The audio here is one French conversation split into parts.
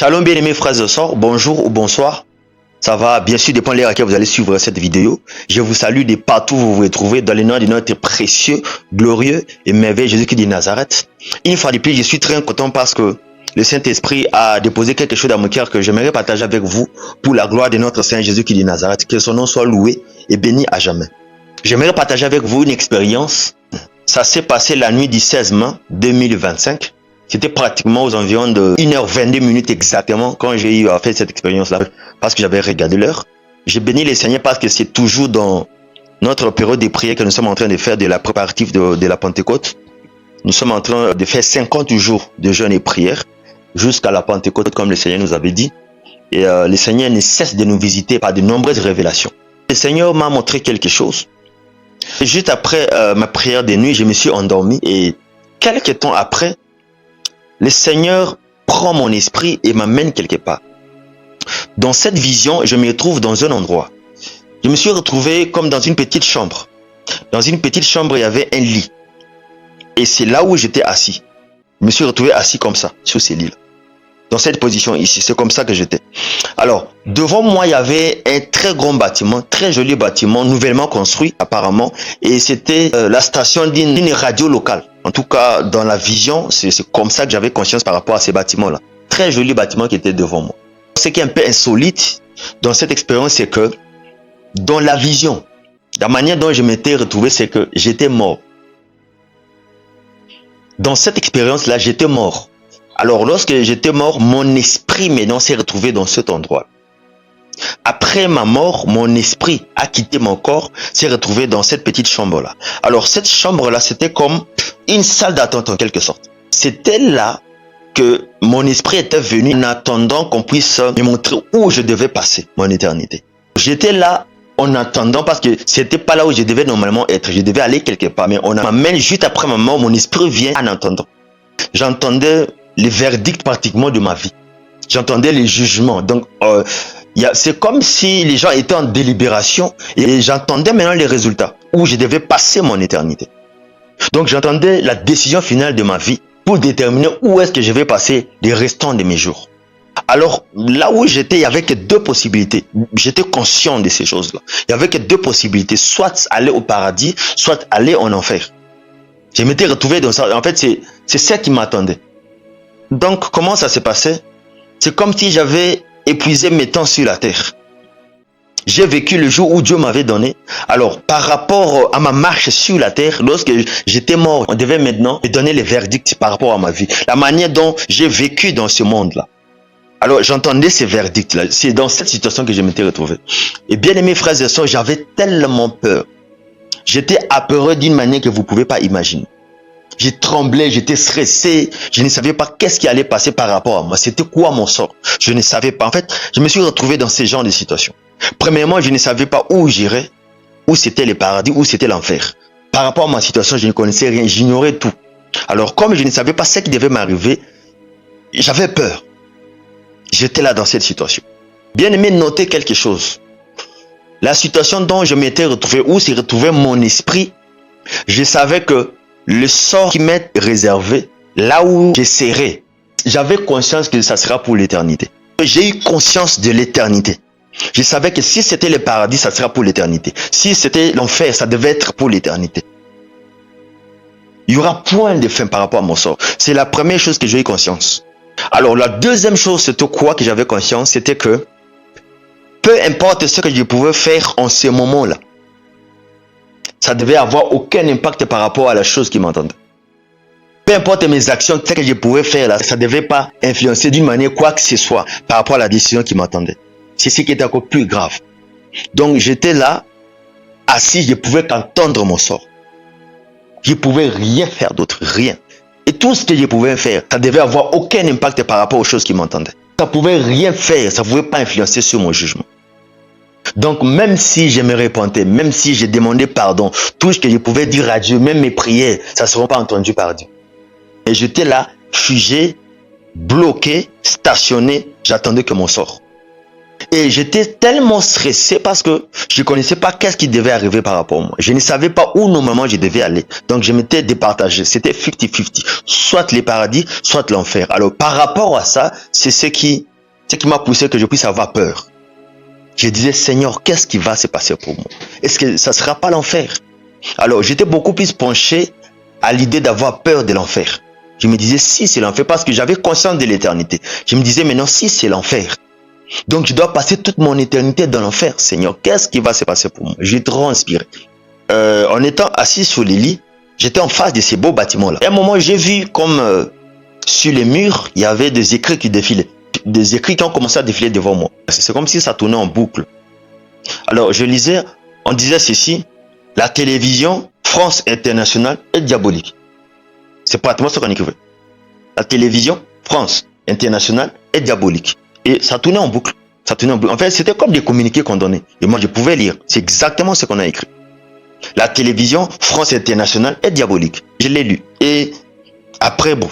Shalom bien-aimés frères et sœurs, bonjour ou bonsoir. Ça va bien sûr dépendre de l'heure à laquelle vous allez suivre cette vidéo. Je vous salue de partout où vous vous trouvez dans le nom de notre précieux, glorieux et merveilleux Jésus-Christ de Nazareth. Une fois de plus, je suis très content parce que le Saint-Esprit a déposé quelque chose dans mon cœur que j'aimerais partager avec vous pour la gloire de notre Saint Jésus-Christ de Nazareth. Que son nom soit loué et béni à jamais. J'aimerais partager avec vous une expérience. Ça s'est passé la nuit du 16 mai 2025. C'était pratiquement aux environs de 1h22 minutes exactement quand j'ai eu à faire cette expérience-là, parce que j'avais regardé l'heure. J'ai béni les Seigneurs parce que c'est toujours dans notre période de prière que nous sommes en train de faire de la préparatif de la Pentecôte. Nous sommes en train de faire 50 jours de jeûne et prière jusqu'à la Pentecôte, comme le Seigneur nous avait dit. Et le Seigneur ne cesse de nous visiter par de nombreuses révélations. Le Seigneur m'a montré quelque chose. Et juste après ma prière de nuit, je me suis endormi et quelques temps après, le Seigneur prend mon esprit et m'amène quelque part. Dans cette vision, je me retrouve dans un endroit. Je me suis retrouvé comme dans une petite chambre. Dans une petite chambre, il y avait un lit. Et c'est là où j'étais assis. Je me suis retrouvé assis comme ça, sur ce lit-là. Dans cette position ici, c'est comme ça que j'étais. Alors, devant moi, il y avait un très grand bâtiment, très joli bâtiment, nouvellement construit apparemment. Et c'était la station d'une radio locale. En tout cas, dans la vision, c'est comme ça que j'avais conscience par rapport à ces bâtiments-là. Très joli bâtiment qui était devant moi. Ce qui est un peu insolite dans cette expérience, c'est que dans la vision, la manière dont je m'étais retrouvé, c'est que j'étais mort. Dans cette expérience-là, j'étais mort. Alors, lorsque j'étais mort, mon esprit maintenant s'est retrouvé dans cet endroit. Après ma mort, mon esprit a quitté mon corps, s'est retrouvé dans cette petite chambre-là. Alors, cette chambre-là, c'était comme une salle d'attente en quelque sorte. C'était là que mon esprit était venu en attendant qu'on puisse me montrer où je devais passer mon éternité. J'étais là en attendant parce que c'était pas là où je devais normalement être. Je devais aller quelque part, mais on m'amène juste après ma mort, mon esprit vient en attendant. J'entendais les verdicts pratiquement de ma vie. J'entendais les jugements. Donc, c'est comme si les gens étaient en délibération et j'entendais maintenant les résultats où je devais passer mon éternité. Donc, j'entendais la décision finale de ma vie pour déterminer où est-ce que je vais passer les restants de mes jours. Alors, là où j'étais, il n'y avait que deux possibilités. J'étais conscient de ces choses-là. Il n'y avait que deux possibilités. Soit aller au paradis, soit aller en enfer. Je m'étais retrouvé dans ça. En fait, c'est ça qui m'attendait. Donc, comment ça s'est passé? C'est comme si j'avais épuisé mes temps sur la terre. J'ai vécu le jour où Dieu m'avait donné. Alors, par rapport à ma marche sur la terre, lorsque j'étais mort, on devait maintenant me donner les verdicts par rapport à ma vie. La manière dont j'ai vécu dans ce monde-là. Alors, j'entendais ces verdicts-là. C'est dans cette situation que je m'étais retrouvé. Et bien aimés frères et sœurs, j'avais tellement peur. J'étais apeureux d'une manière que vous ne pouvez pas imaginer. J'ai tremblé, j'étais stressé, je ne savais pas qu'est-ce qui allait passer par rapport à moi. C'était quoi mon sort? Je ne savais pas. En fait, je me suis retrouvé dans ces genres de situations. Premièrement, je ne savais pas où j'irais, où c'était le paradis, où c'était l'enfer. Par rapport à ma situation, je ne connaissais rien, j'ignorais tout. Alors, comme je ne savais pas ce qui devait m'arriver, j'avais peur. J'étais là dans cette situation. Bien aimé, notez quelque chose. La situation dont je m'étais retrouvé, où s'est retrouvé mon esprit, je savais que le sort qui m'est réservé, là où je serai, j'avais conscience que ça sera pour l'éternité. J'ai eu conscience de l'éternité. Je savais que si c'était le paradis, ça sera pour l'éternité. Si c'était l'enfer, ça devait être pour l'éternité. Il n'y aura point de fin par rapport à mon sort. C'est la première chose que j'ai eu conscience. Alors la deuxième chose, c'était quoi que j'avais conscience, c'était que peu importe ce que je pouvais faire en ce moment-là, ça devait avoir aucun impact par rapport à la chose qui m'entendait. Peu importe mes actions, ce que je pouvais faire là, ça ne devait pas influencer d'une manière quoi que ce soit par rapport à la décision qui m'attendait. C'est ce qui était encore plus grave. Donc j'étais là, assis, je pouvais qu'entendre mon sort. Je ne pouvais rien faire d'autre, rien. Et tout ce que je pouvais faire, ça devait avoir aucun impact par rapport aux choses qui m'entendaient. Ça ne pouvait rien faire, ça ne pouvait pas influencer sur mon jugement. Donc, même si je me repentais, même si je demandais pardon, tout ce que je pouvais dire à Dieu, même mes prières, ça ne seront pas entendues par Dieu. Et j'étais là, figé, bloqué, stationné, j'attendais que mon sort. Et j'étais tellement stressé parce que je ne connaissais pas qu'est-ce qui devait arriver par rapport à moi. Je ne savais pas où normalement je devais aller. Donc je m'étais départagé. C'était 50-50. Soit les paradis, soit l'enfer. Alors par rapport à ça, c'est ce qui m'a poussé que je puisse avoir peur. Je disais, Seigneur, qu'est-ce qui va se passer pour moi? Est-ce que ça ne sera pas l'enfer? Alors j'étais beaucoup plus penché à l'idée d'avoir peur de l'enfer. Je me disais, si c'est l'enfer, parce que j'avais conscience de l'éternité. Je me disais, mais non, si c'est l'enfer, donc je dois passer toute mon éternité dans l'enfer. Seigneur, qu'est-ce qui va se passer pour moi? J'ai trop inspiré. En étant assis sur les lits, j'étais en face de ces beaux bâtiments-là. À un moment, j'ai vu comme sur les murs, il y avait des écrits qui défilaient. Des écrits qui ont commencé à défiler devant moi. C'est comme si ça tournait en boucle. Alors je lisais, on disait ceci: la télévision France Internationale est diabolique. C'est pratiquement ce qu'on écrivait. La télévision France Internationale est diabolique. Et ça tournait en boucle. Ça tournait en boucle. En fait, c'était comme des communiqués qu'on donnait. Et moi, je pouvais lire. C'est exactement ce qu'on a écrit. La télévision France Internationale est diabolique. Je l'ai lu. Et après, bon,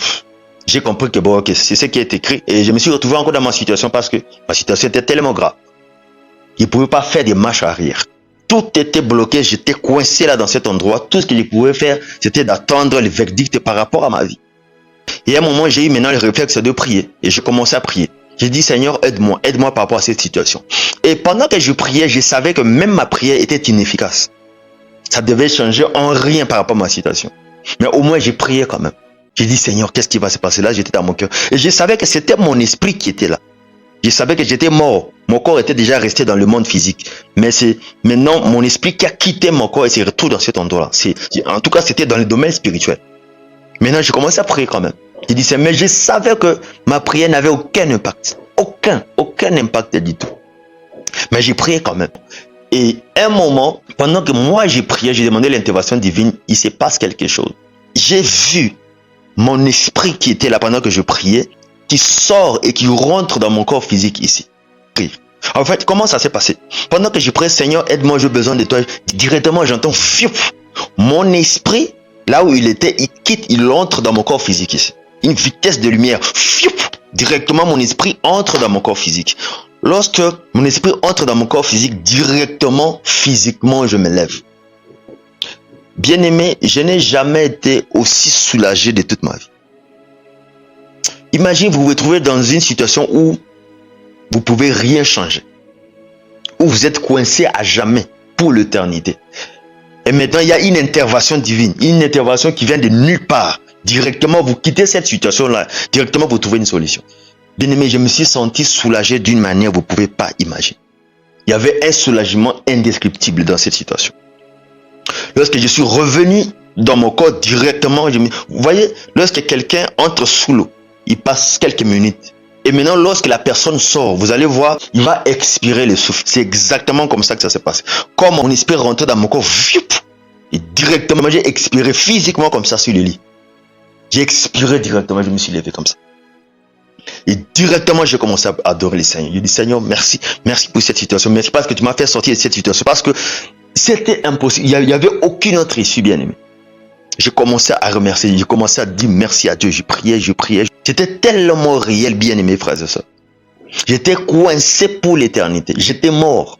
j'ai compris que bon, okay, c'est ce qui est écrit. Et je me suis retrouvé encore dans ma situation parce que ma situation était tellement grave. Je ne pouvais pas faire des marches arrière. Tout était bloqué. J'étais coincé là dans cet endroit. Tout ce que je pouvais faire, c'était d'attendre le verdict par rapport à ma vie. Et à un moment, j'ai eu maintenant le réflexe de prier. Et je commençais à prier. J'ai dit, Seigneur, aide-moi par rapport à cette situation. Et pendant que je priais, je savais que même ma prière était inefficace. Ça devait changer en rien par rapport à ma situation. Mais au moins, j'ai prié quand même. J'ai dit, Seigneur, qu'est-ce qui va se passer là? J'étais dans mon cœur. Et je savais que c'était mon esprit qui était là. Je savais que j'étais mort. Mon corps était déjà resté dans le monde physique. Mais c'est maintenant mon esprit qui a quitté mon corps et s'est retrouvé dans cet endroit-là. En tout cas, c'était dans le domaine spirituel. Maintenant, j'ai commencé à prier quand même. J'ai dit, mais je savais que ma prière n'avait aucun impact. Aucun impact du tout. Mais j'ai prié quand même. Et un moment, pendant que moi j'ai prié, j'ai demandé l'intervention divine, il se passe quelque chose. J'ai vu mon esprit qui était là pendant que je priais, qui sort et qui rentre dans mon corps physique ici. En fait, comment ça s'est passé? Pendant que je prie, Seigneur, aide-moi, j'ai besoin de toi. Directement, j'entends, mon esprit, là où il était, il quitte, il entre dans mon corps physique ici. Une vitesse de lumière. Directement, mon esprit entre dans mon corps physique. Lorsque mon esprit entre dans mon corps physique, directement, physiquement, je me lève. Bien-aimé, je n'ai jamais été aussi soulagé de toute ma vie. Imagine, vous vous retrouvez dans une situation où vous pouvez rien changer. Où vous êtes coincé à jamais, pour l'éternité. Et maintenant, il y a une intervention divine. Une intervention qui vient de nulle part. Directement, vous quittez cette situation-là. Directement, vous trouvez une solution. Bien-aimé, je me suis senti soulagé d'une manière que vous ne pouvez pas imaginer. Il y avait un soulagement indescriptible dans cette situation. Lorsque je suis revenu dans mon corps directement, vous voyez, lorsque quelqu'un entre sous l'eau, il passe quelques minutes. Et maintenant, lorsque la personne sort, vous allez voir, il va expirer le souffle. C'est exactement comme ça que ça s'est passé. Comme mon esprit rentrait dans mon corps, et directement, j'ai expiré physiquement comme ça sur le lit. J'ai expiré directement, je me suis levé comme ça. Et directement, j'ai commencé à adorer le Seigneur. Je dis, Seigneur, merci. Merci pour cette situation. Merci parce que tu m'as fait sortir de cette situation. Parce que c'était impossible. Il n'y avait aucune autre issue, bien-aimé. J'ai commencé à remercier. J'ai commencé à dire merci à Dieu. Je priais. C'était tellement réel, bien-aimé, frères et sœurs. J'étais coincé pour l'éternité. J'étais mort.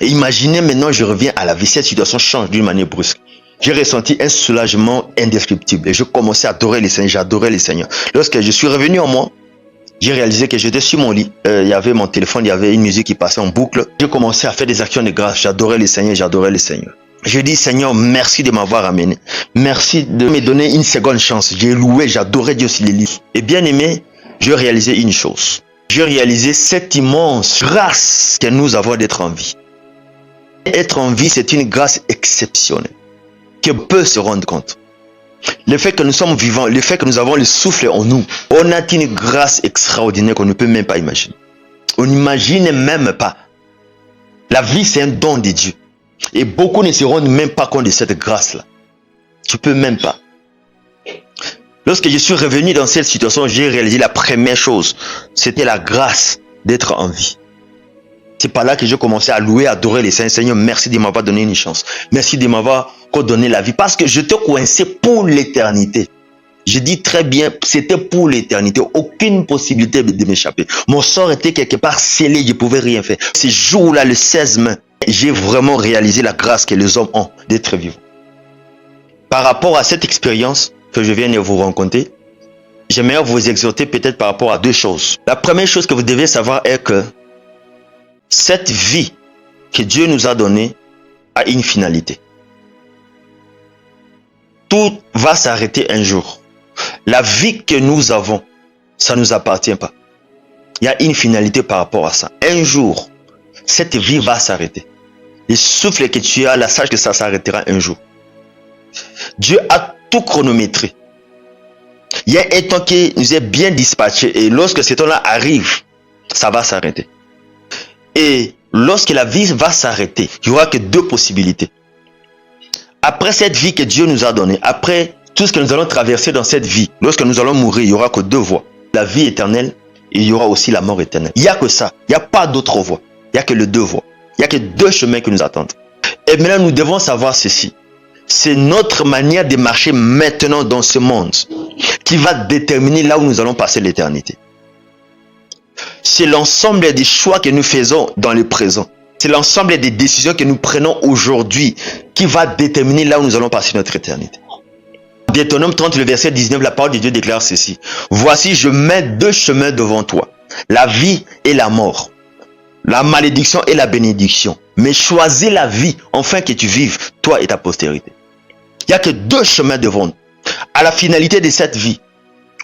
Et imaginez maintenant, je reviens à la vie. Cette situation change d'une manière brusque. J'ai ressenti un soulagement indescriptible. Et je commençais à adorer les Seigneurs. J'adorais les Seigneurs. Lorsque je suis revenu en moi, j'ai réalisé que j'étais sur mon lit. Il y avait mon téléphone, il y avait une musique qui passait en boucle. J'ai commencé à faire des actions de grâce. J'adorais les Seigneurs. Je dis, Seigneur, merci de m'avoir amené. Merci de me donner une seconde chance. J'ai loué, j'adorais Dieu sur les lits. Et bien aimé, j'ai réalisé une chose. J'ai réalisé cette immense grâce que nous avons d'être en vie. Être en vie, c'est une grâce exceptionnelle. Que peut se rendre compte. Le fait que nous sommes vivants, le fait que nous avons le souffle en nous, on a une grâce extraordinaire qu'on ne peut même pas imaginer. On n'imagine même pas. La vie, c'est un don de Dieu. Et beaucoup ne se rendent même pas compte de cette grâce-là. Tu peux même pas. Lorsque je suis revenu dans cette situation, j'ai réalisé la première chose. C'était la grâce d'être en vie. C'est par là que j'ai commencé à louer, à adorer les Seigneurs. Seigneur, merci de m'avoir donné une chance. Merci de m'avoir donné la vie. Parce que je te coincé pour l'éternité. Je dis très bien, c'était pour l'éternité. Aucune possibilité de m'échapper. Mon sort était quelque part scellé, je ne pouvais rien faire. Ce jour-là, le 16 mai, j'ai vraiment réalisé la grâce que les hommes ont d'être vivants. Par rapport à cette expérience que je viens de vous raconter, j'aimerais vous exhorter peut-être par rapport à deux choses. La première chose que vous devez savoir est que cette vie que Dieu nous a donnée a une finalité. Tout va s'arrêter un jour. La vie que nous avons, ça ne nous appartient pas. Il y a une finalité par rapport à ça. Un jour, cette vie va s'arrêter. Le souffle que tu as là, sache que ça s'arrêtera un jour. Dieu a tout chronométré. Il y a un temps qui nous est bien dispatché et lorsque ce temps-là arrive, ça va s'arrêter. Et lorsque la vie va s'arrêter, il n'y aura que deux possibilités. Après cette vie que Dieu nous a donnée, après tout ce que nous allons traverser dans cette vie, lorsque nous allons mourir, il n'y aura que deux voies. La vie éternelle et il y aura aussi la mort éternelle. Il n'y a que ça. Il n'y a pas d'autre voie. Il n'y a que les deux voies. Il n'y a que deux chemins qui nous attendent. Et maintenant, nous devons savoir ceci. C'est notre manière de marcher maintenant dans ce monde qui va déterminer là où nous allons passer l'éternité. C'est l'ensemble des choix que nous faisons dans le présent. C'est l'ensemble des décisions que nous prenons aujourd'hui qui va déterminer là où nous allons passer notre éternité. Deutéronome 30, le verset 19, la parole de Dieu déclare ceci. Voici, je mets deux chemins devant toi, la vie et la mort, la malédiction et la bénédiction. Mais choisis la vie, afin que tu vives, toi et ta postérité. Il n'y a que deux chemins devant nous. À la finalité de cette vie,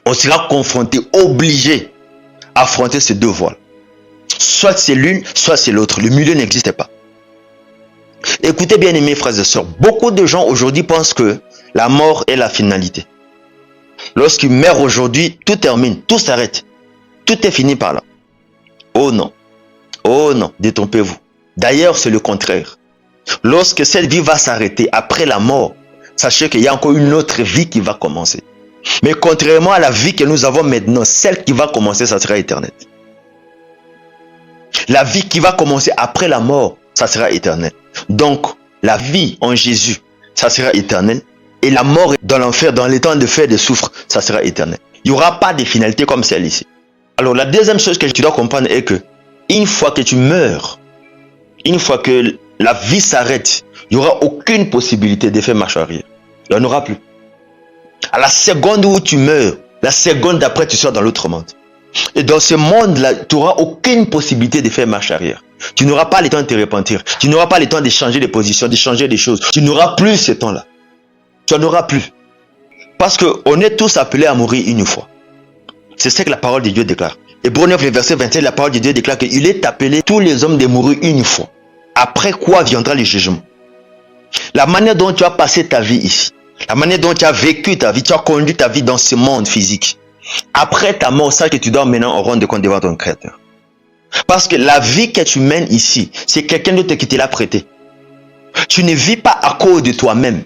on sera confronté, obligé à affronter ces deux voies. Soit c'est l'une, soit c'est l'autre. Le milieu n'existe pas. Écoutez bien, aimés frères et sœurs, beaucoup de gens aujourd'hui pensent que la mort est la finalité. Lorsqu'ils meurent aujourd'hui, tout termine, tout s'arrête. Tout est fini par là. Oh non, détrompez-vous. D'ailleurs, c'est le contraire. Lorsque cette vie va s'arrêter après la mort, sachez qu'il y a encore une autre vie qui va commencer. Mais contrairement à la vie que nous avons maintenant, celle qui va commencer, ça sera éternelle. La vie qui va commencer après la mort, ça sera éternel. Donc, la vie en Jésus, ça sera éternel. Et la mort dans l'enfer, dans les temps de fer et de souffre, ça sera éternel. Il n'y aura pas de finalité comme celle ici. Alors, la deuxième chose que tu dois comprendre est que, une fois que tu meurs, une fois que la vie s'arrête, il n'y aura aucune possibilité de faire marche arrière. Il n'y en aura plus. À la seconde où tu meurs, la seconde d'après, tu seras dans l'autre monde. Et dans ce monde-là, tu n'auras aucune possibilité de faire marche arrière. Tu n'auras pas le temps de te repentir. Tu n'auras pas le temps de changer de position, de changer des choses. Tu n'auras plus ce temps-là. Tu n'en auras plus. Parce qu'on est tous appelés à mourir une fois. C'est ce que la parole de Dieu déclare. Hébreux 9, le verset 27, la parole de Dieu déclare qu'il est appelé tous les hommes de mourir une fois. Après quoi viendra le jugement. La manière dont tu as passé ta vie ici, la manière dont tu as vécu ta vie, tu as conduit ta vie dans ce monde physique. Après ta mort, sache que tu dois maintenant rendre compte devant ton Créateur. Parce que la vie que tu mènes ici, c'est quelqu'un d'autre qui te l'a prêté. Tu ne vis pas à cause de toi-même.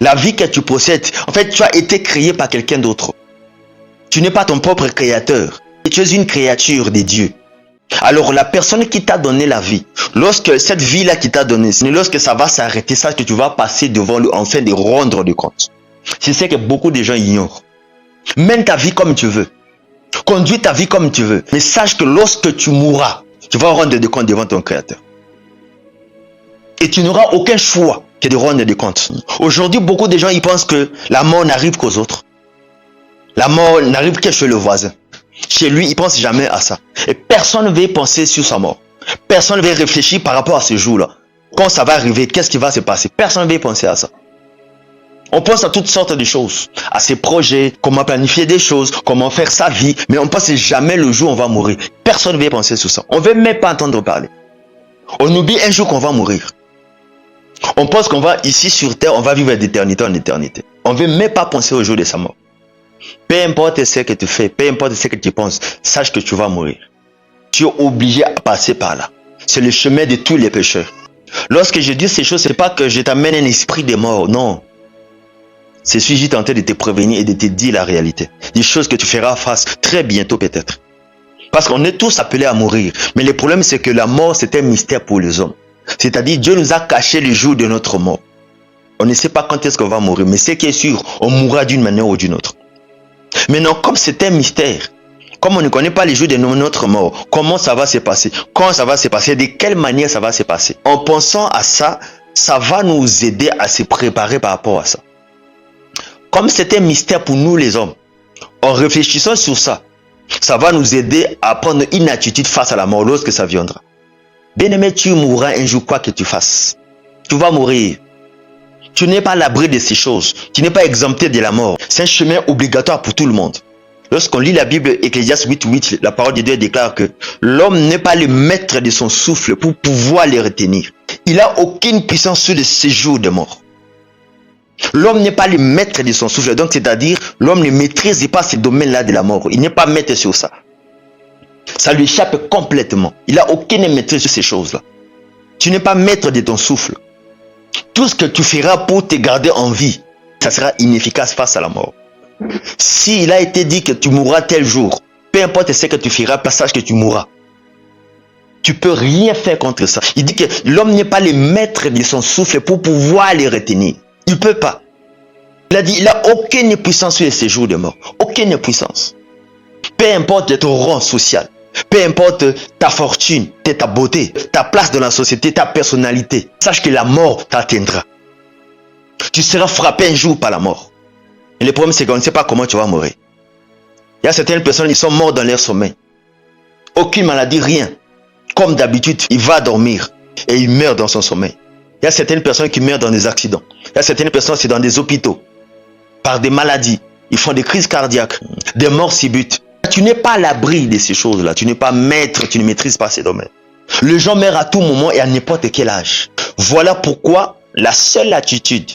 La vie que tu possèdes, en fait, tu as été créé par quelqu'un d'autre. Tu n'es pas ton propre créateur. Tu es une créature de Dieu. Alors la personne qui t'a donné la vie, lorsque cette vie-là qui t'a donné, lorsque ça va s'arrêter, sache que tu vas passer devant lui en fin de rendre de compte. C'est ce que beaucoup de gens ignorent. Mène ta vie comme tu veux. Conduis ta vie comme tu veux. Mais sache que lorsque tu mourras, tu vas rendre des comptes devant ton Créateur. Et tu n'auras aucun choix que de rendre des comptes. Aujourd'hui, beaucoup de gens ils pensent que la mort n'arrive qu'aux autres. La mort n'arrive que chez le voisin. Chez lui, il ne pense jamais à ça. Et personne ne veut penser sur sa mort. Personne ne veut réfléchir par rapport à ce jour-là. Quand ça va arriver, qu'est-ce qui va se passer? Personne ne veut penser à ça. On pense à toutes sortes de choses, à ses projets, comment planifier des choses, comment faire sa vie, mais on ne pense jamais le jour où on va mourir. Personne ne veut penser sur ça. On ne veut même pas entendre parler. On oublie un jour qu'on va mourir. On pense qu'on va ici sur terre, on va vivre d'éternité en éternité. On ne veut même pas penser au jour de sa mort. Peu importe ce que tu fais, peu importe ce que tu penses, sache que tu vas mourir. Tu es obligé à passer par là. C'est le chemin de tous les pécheurs. Lorsque je dis ces choses, ce n'est pas que je t'amène un esprit de mort, non. C'est suis-je tenté de te prévenir et de te dire la réalité. Des choses que tu feras face très bientôt peut-être. Parce qu'on est tous appelés à mourir. Mais le problème c'est que la mort c'est un mystère pour les hommes. C'est-à-dire Dieu nous a caché le jour de notre mort. On ne sait pas quand est-ce qu'on va mourir. Mais ce qui est sûr, on mourra d'une manière ou d'une autre. Maintenant, comme c'est un mystère, comme on ne connaît pas les jours de notre mort, comment ça va se passer, quand ça va se passer, de quelle manière ça va se passer. En pensant à ça, ça va nous aider à se préparer par rapport à ça. Comme c'est un mystère pour nous les hommes, en réfléchissant sur ça, ça va nous aider à prendre une attitude face à la mort lorsque ça viendra. Bien-aimé, tu mourras un jour quoi que tu fasses. Tu vas mourir. Tu n'es pas à l'abri de ces choses. Tu n'es pas exempté de la mort. C'est un chemin obligatoire pour tout le monde. Lorsqu'on lit la Bible, Ecclésiaste 8:8, la parole de Dieu déclare que l'homme n'est pas le maître de son souffle pour pouvoir le retenir. Il n'a aucune puissance sur le séjour de mort. L'homme n'est pas le maître de son souffle. Donc, c'est-à-dire, l'homme ne maîtrise pas ce domaine-là de la mort. Il n'est pas maître sur ça. Ça lui échappe complètement. Il n'a aucune maîtrise sur ces choses-là. Tu n'es pas maître de ton souffle. Tout ce que tu feras pour te garder en vie, ça sera inefficace face à la mort. S'il a été dit que tu mourras tel jour, peu importe ce que tu feras, sache que tu mourras. Tu peux rien faire contre ça. Il dit que l'homme n'est pas le maître de son souffle pour pouvoir le retenir. Il ne peut pas. Il a dit, il n'a aucune puissance sur les séjours de mort. Aucune puissance. Peu importe ton rang social, peu importe ta fortune, ta beauté, ta place dans la société, ta personnalité, sache que la mort t'atteindra. Tu seras frappé un jour par la mort. Et le problème, c'est qu'on ne sait pas comment tu vas mourir. Il y a certaines personnes qui sont mortes dans leur sommeil. Aucune maladie, rien. Comme d'habitude, il va dormir et il meurt dans son sommeil. Il y a certaines personnes qui meurent dans des accidents. Il y a certaines personnes qui sont dans des hôpitaux. Par des maladies. Ils font des crises cardiaques, des morts subites. Tu n'es pas à l'abri de ces choses-là. Tu n'es pas maître, tu ne maîtrises pas ces domaines. Les gens meurent à tout moment et à n'importe quel âge. Voilà pourquoi la seule attitude,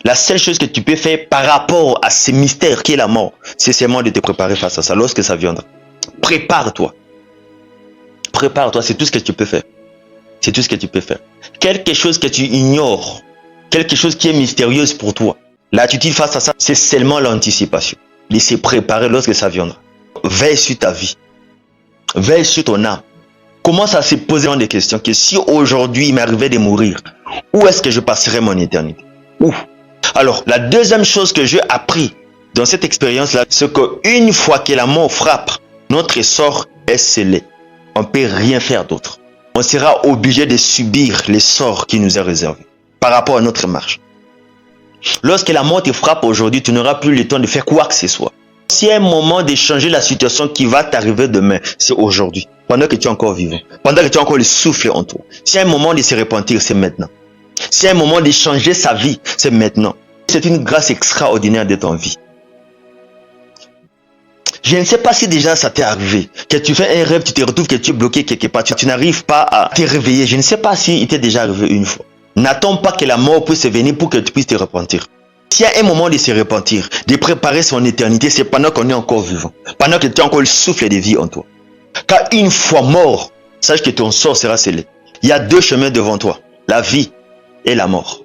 la seule chose que tu peux faire par rapport à ce mystère qui est la mort, c'est seulement de te préparer face à ça lorsque ça viendra. Prépare-toi. Prépare-toi, c'est tout ce que tu peux faire. C'est tout ce que tu peux faire. Quelque chose que tu ignores, quelque chose qui est mystérieuse pour toi, l'attitude face à ça, c'est seulement l'anticipation. De se préparer lorsque ça viendra. Veille sur ta vie. Veille sur ton âme. Commence à se poser des questions. Que si aujourd'hui il m'arrivait de mourir, où est-ce que je passerai mon éternité? Où? Alors, la deuxième chose que j'ai appris dans cette expérience-là, c'est qu'une fois que la mort frappe, notre sort est scellé. On ne peut rien faire d'autre. On sera obligé de subir les sorts qui nous est réservé par rapport à notre marche. Lorsque la mort te frappe aujourd'hui, tu n'auras plus le temps de faire quoi que ce soit. S'il y a un moment de changer la situation qui va t'arriver demain, c'est aujourd'hui. Pendant que tu es encore vivant. Pendant que tu as encore le souffle en toi. S'il y a un moment de se repentir, c'est maintenant. S'il y a un moment de changer sa vie, c'est maintenant. C'est une grâce extraordinaire de ton vie. Je ne sais pas si déjà ça t'est arrivé. Que tu fais un rêve, tu te retrouves que tu es bloqué quelque part. Tu n'arrives pas à te réveiller. Je ne sais pas si il t'est déjà arrivé une fois. N'attends pas que la mort puisse venir pour que tu puisses te repentir. S'il y a un moment de se repentir, de préparer son éternité, c'est pendant qu'on est encore vivant. Pendant que tu as encore le souffle de vie en toi. Car une fois mort, sache que ton sort sera scellé. Il y a deux chemins devant toi. La vie et la mort.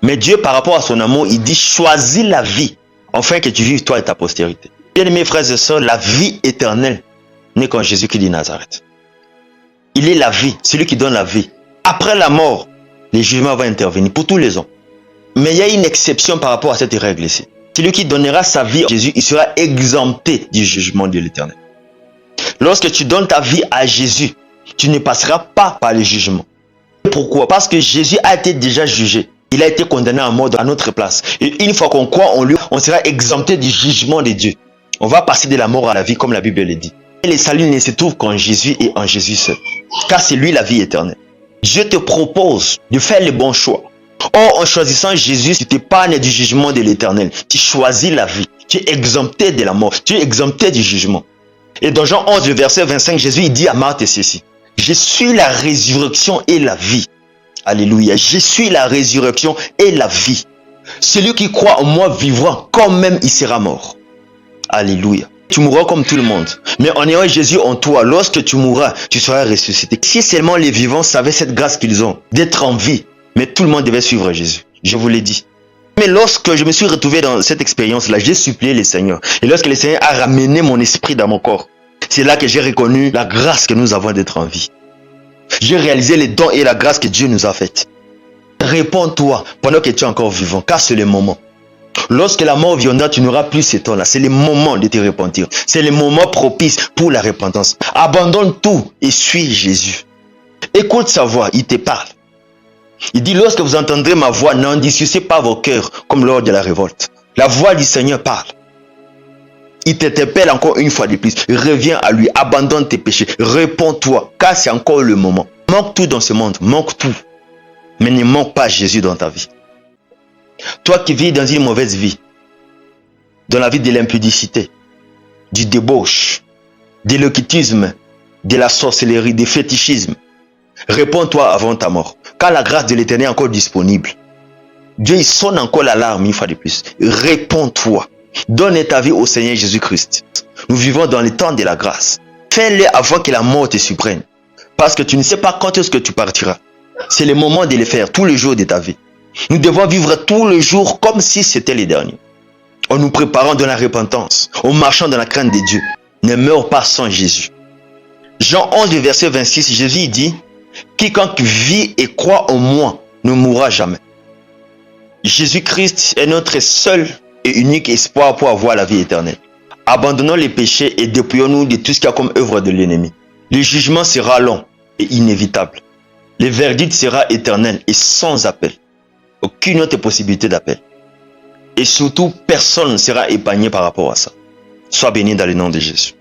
Mais Dieu, par rapport à son amour, il dit choisis la vie, afin que tu vives toi et ta postérité. Bien aimés frères et sœurs, la vie éternelle n'est qu'en Jésus-Christ de Nazareth. Il est la vie, celui qui donne la vie. Après la mort, le jugement va intervenir pour tous les hommes. Mais il y a une exception par rapport à cette règle ici. Celui qui donnera sa vie à Jésus, il sera exempté du jugement de l'Éternel. Lorsque tu donnes ta vie à Jésus, tu ne passeras pas par le jugement. Pourquoi? Parce que Jésus a été déjà jugé. Il a été condamné à mort à notre place. Et une fois qu'on croit en lui, on sera exempté du jugement de Dieu. On va passer de la mort à la vie, comme la Bible le dit. Et le salut ne se trouve qu'en Jésus et en Jésus seul. Car c'est lui la vie éternelle. Dieu te propose de faire le bon choix. Or, en choisissant Jésus, tu t'épargnes du jugement de l'Éternel. Tu choisis la vie. Tu es exempté de la mort. Tu es exempté du jugement. Et dans Jean 11, le verset 25, Jésus il dit à Marthe ceci. Je suis la résurrection et la vie. Alléluia. Je suis la résurrection et la vie. Celui qui croit en moi vivra quand même il sera mort. Alléluia. Tu mourras comme tout le monde. Mais en ayant Jésus en toi, lorsque tu mourras, tu seras ressuscité. Si seulement les vivants savaient cette grâce qu'ils ont, d'être en vie, mais tout le monde devait suivre Jésus. Je vous l'ai dit. Mais lorsque je me suis retrouvé dans cette expérience-là, j'ai supplié le Seigneur. Et lorsque le Seigneur a ramené mon esprit dans mon corps, c'est là que j'ai reconnu la grâce que nous avons d'être en vie. J'ai réalisé les dons et la grâce que Dieu nous a faite. Réponds-toi pendant que tu es encore vivant, car c'est le moment. Lorsque la mort viendra, tu n'auras plus ce temps-là. C'est le moment de te repentir. C'est le moment propice pour la repentance. Abandonne tout et suis Jésus. Écoute sa voix, il te parle. Il dit, lorsque vous entendrez ma voix, n'endurcissez pas vos cœurs comme lors de la révolte. La voix du Seigneur parle. Il t'interpelle encore une fois de plus. Reviens à lui, abandonne tes péchés, réponds-toi, car c'est encore le moment. Manque tout dans ce monde, manque tout. Mais ne manque pas Jésus dans ta vie. Toi qui vis dans une mauvaise vie, dans la vie de l'impudicité, du débauche, de l'occultisme, de la sorcellerie, du fétichisme, réponds-toi avant ta mort, car la grâce de l'Éternel est encore disponible. Dieu il sonne encore l'alarme une fois de plus. Réponds-toi. Donne ta vie au Seigneur Jésus-Christ. Nous vivons dans le temps de la grâce. Fais-le avant que la mort te surprenne. Parce que tu ne sais pas quand est-ce que tu partiras. C'est le moment de le faire tous les jours de ta vie. Nous devons vivre tous les jours comme si c'était les derniers. En nous préparant dans la repentance, en marchant dans la crainte de Dieu. Ne meurs pas sans Jésus. Jean 11, verset 26, Jésus dit, quiconque vit et croit en moi ne mourra jamais. Jésus-Christ est notre seul et unique espoir pour avoir la vie éternelle. Abandonnons les péchés et dépouillons-nous de tout ce qu'il y a comme œuvre de l'ennemi. Le jugement sera long et inévitable. Le verdict sera éternel et sans appel. Aucune autre possibilité d'appel. Et surtout, personne ne sera épargné par rapport à ça. Sois béni dans le nom de Jésus.